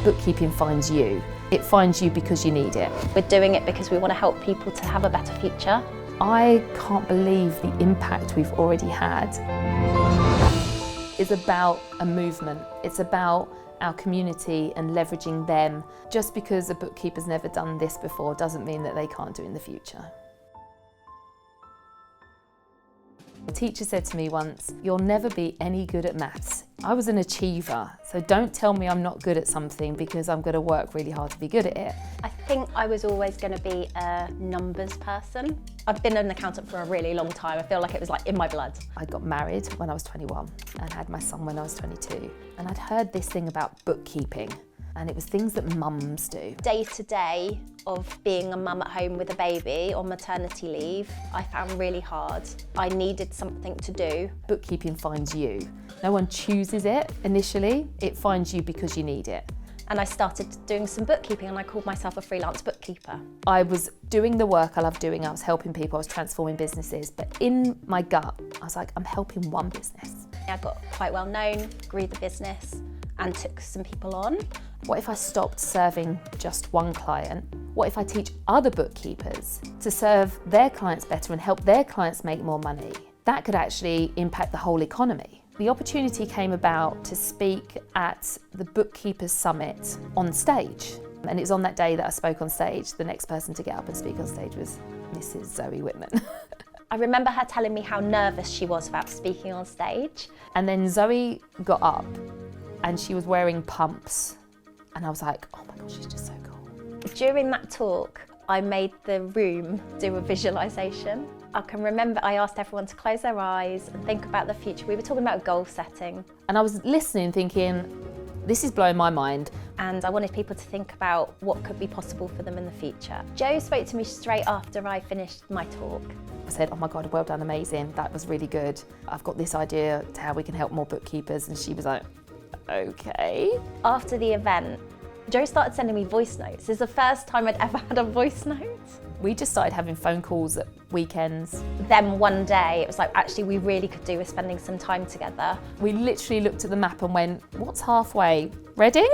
Bookkeeping finds you. It finds you because you need it. We're doing it because we want to help people to have a better future. I can't believe the impact we've already had. It's about a movement. It's about our community and leveraging them. Just because a bookkeeper's never done this before doesn't mean that they can't do it in the future. A teacher said to me once, "You'll never be any good at maths." I was an achiever, so don't tell me I'm not good at something because I'm going to work really hard to be good at it. I think I was always going to be a numbers person. I've been an accountant for a really long time. I feel like it was like in my blood. I got married when I was 21 and had my son when I was 22. And I'd heard this thing about bookkeeping, and it was things that mums do. Day to day of being a mum at home with a baby on maternity leave, I found really hard. I needed something to do. Bookkeeping finds you. No one chooses it initially, it finds you because you need it. And I started doing some bookkeeping and I called myself a freelance bookkeeper. I was doing the work I love doing, I was helping people, I was transforming businesses, but in my gut, I was like, I'm helping one business. I got quite well known, grew the business and took some people on. What if I stopped serving just one client? What if I teach other bookkeepers to serve their clients better and help their clients make more money? That could actually impact the whole economy. The opportunity came about to speak at the Bookkeepers Summit on stage. And it was on that day that I spoke on stage. The next person to get up and speak on stage was Mrs. Zoe Whitman. I remember her telling me how nervous she was about speaking on stage. And then Zoe got up and she was wearing pumps. And I was like, oh my gosh, she's just so cool. During that talk, I made the room do a visualisation. I can remember I asked everyone to close their eyes and think about the future. We were talking about goal setting. And I was listening thinking, this is blowing my mind. And I wanted people to think about what could be possible for them in the future. Jo spoke to me straight after I finished my talk. I said, oh my God, well done, amazing. That was really good. I've got this idea to how we can help more bookkeepers. And she was like, okay. After the event, Jo started sending me voice notes. This is the first time I'd ever had a voice note. We just started having phone calls at weekends. Then one day, it was like, actually, we really could do with spending some time together. We literally looked at the map and went, what's halfway? Reading?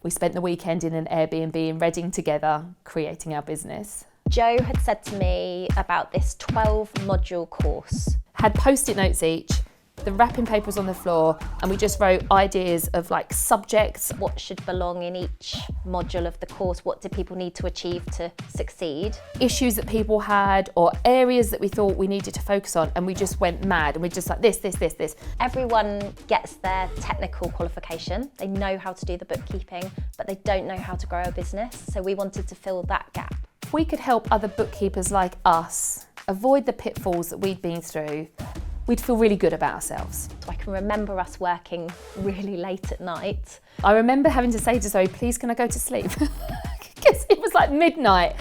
We spent the weekend in an Airbnb in Reading together, creating our business. Jo had said to me about this 12-module course. Had Post-it notes each. The wrapping paper was on the floor and we just wrote ideas of like subjects. What should belong in each module of the course? What do people need to achieve to succeed? Issues that people had or areas that we thought we needed to focus on, and we just went mad and we're just like this. Everyone gets their technical qualification. They know how to do the bookkeeping, but they don't know how to grow a business. So we wanted to fill that gap. If we could help other bookkeepers like us avoid the pitfalls that we'd been through, we'd feel really good about ourselves. So I can remember us working really late at night. I remember having to say to Zoe, please can I go to sleep? Because it was like midnight.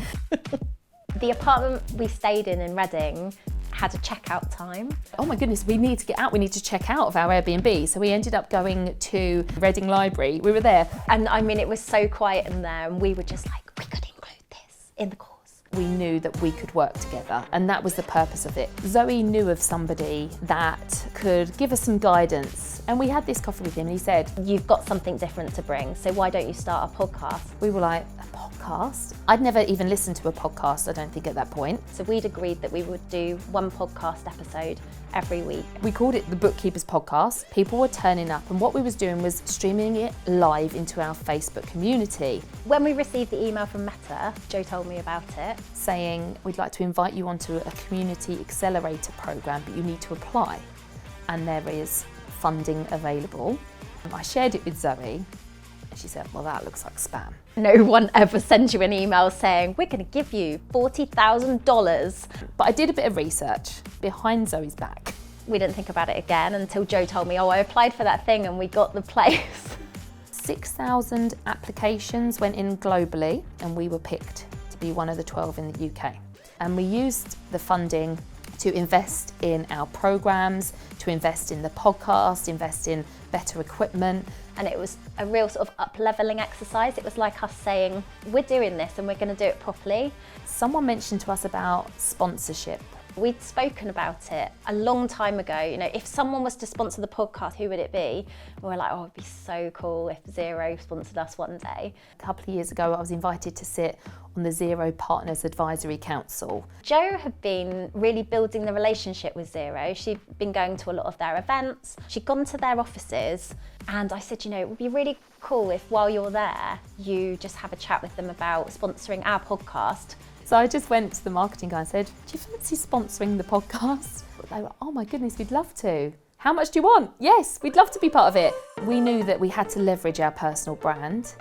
The apartment we stayed in Reading had a checkout time. Oh my goodness, we need to get out. We need to check out of our Airbnb. So we ended up going to Reading Library. We were there. And I mean, it was so quiet in there and we were just like, we could include this in the course. We knew that we could work together, and that was the purpose of it. Zoe knew of somebody that could give us some guidance, and we had this coffee with him and he said, you've got something different to bring, so why don't you start a podcast? We were like, a podcast? I'd never even listened to a podcast, I don't think, at that point. So we'd agreed that we would do one podcast episode every week. We called it the Bookkeepers Podcast. People were turning up, and what we was doing was streaming it live into our Facebook community. When we received the email from Meta, Jo told me about it, saying, we'd like to invite you onto a community accelerator program, but you need to apply. And there is funding available. I shared it with Zoe, and she said, well, that looks like spam. No one ever sends you an email saying, we're going to give you $40,000. But I did a bit of research behind Zoe's back. We didn't think about it again until Jo told me, oh, I applied for that thing and we got the place. 6,000 applications went in globally, and we were picked to be one of the 12 in the UK. And we used the funding to invest in our programs, to invest in the podcast, invest in better equipment. And it was a real sort of up-leveling exercise. It was like us saying, we're doing this and we're going to do it properly. Someone mentioned to us about sponsorship. We'd spoken about it a long time ago. You know, if someone was to sponsor the podcast, who would it be? We were like, oh, it'd be so cool if Xero sponsored us one day. A couple of years ago, I was invited to sit on the Xero Partners Advisory Council. Jo had been really building the relationship with Xero. She'd been going to a lot of their events. She'd gone to their offices, and I said, you know, it would be really cool if while you're there, you just have a chat with them about sponsoring our podcast. So I just went to the marketing guy and said, do you fancy sponsoring the podcast? They were, oh my goodness, we'd love to. How much do you want? Yes, we'd love to be part of it. We knew that we had to leverage our personal brand,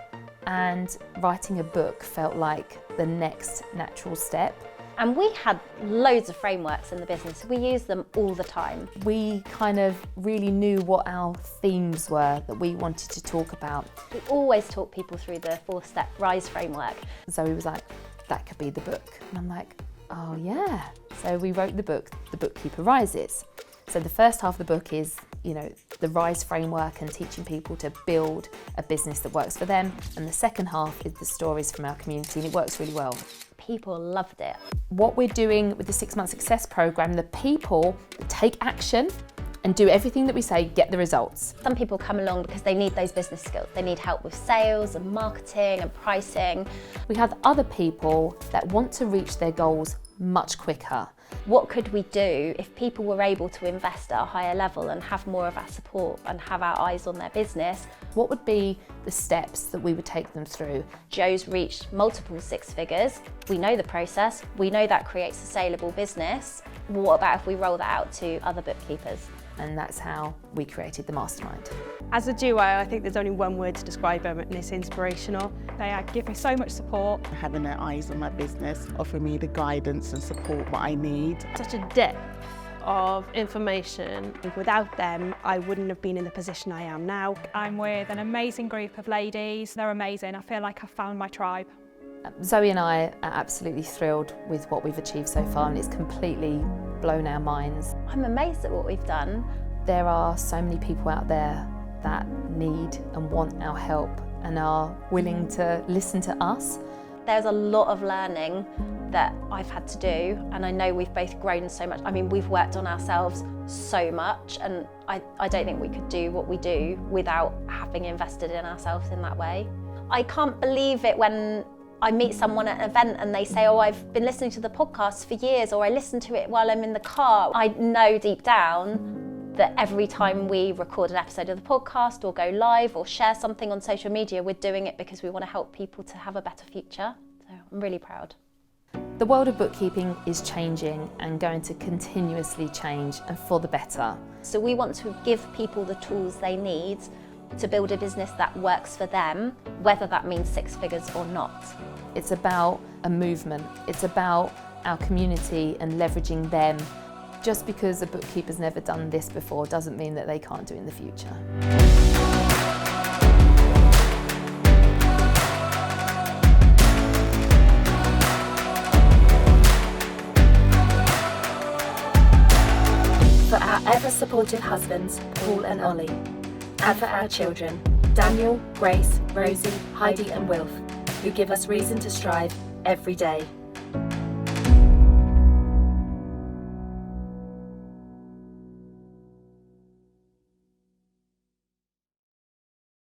and writing a book felt like the next natural step. And we had loads of frameworks in the business. We use them all the time. We kind of really knew what our themes were that we wanted to talk about. We always talk people through the 4-step RISE framework. Zoe was like, that could be the book. And I'm like, oh yeah. So we wrote the book, The Bookkeeper Rises. So the first half of the book is, you know, the RISE framework and teaching people to build a business that works for them. And the second half is the stories from our community, and it works really well. People loved it. What we're doing with the 6-month success program, the people take action and do everything that we say, get the results. Some people come along because they need those business skills. They need help with sales and marketing and pricing. We have other people that want to reach their goals much quicker. What could we do if people were able to invest at a higher level and have more of our support and have our eyes on their business? What would be the steps that we would take them through? Jo's reached multiple 6 figures. We know the process. We know that creates a saleable business. What about if we roll that out to other bookkeepers? And that's how we created the mastermind. As a duo, I think there's only one word to describe them, and it's inspirational. They give me so much support. Having their eyes on my business, offering me the guidance and support what I need. Such a depth of information. Without them, I wouldn't have been in the position I am now. I'm with an amazing group of ladies. They're amazing. I feel like I've found my tribe. Zoe and I are absolutely thrilled with what we've achieved so far, and it's completely blown our minds. I'm amazed at what we've done. There are so many people out there that need and want our help and are willing to listen to us. There's a lot of learning that I've had to do, and I know we've both grown so much. I mean, we've worked on ourselves so much, and I don't think we could do what we do without having invested in ourselves in that way. I can't believe it when I meet someone at an event and they say, oh, I've been listening to the podcast for years, or I listen to it while I'm in the car. I know deep down that every time we record an episode of the podcast or go live or share something on social media, we're doing it because we want to help people to have a better future. So I'm really proud. The world of bookkeeping is changing and going to continuously change, and for the better. So we want to give people the tools they need to build a business that works for them, whether that means 6 figures or not. It's about a movement. It's about our community and leveraging them. Just because a bookkeeper's never done this before doesn't mean that they can't do it in the future. For our ever-supportive husbands, Paul and Ollie. And for our children, Daniel, Grace, Rosie, Heidi and Wilf, who give us reason to strive every day.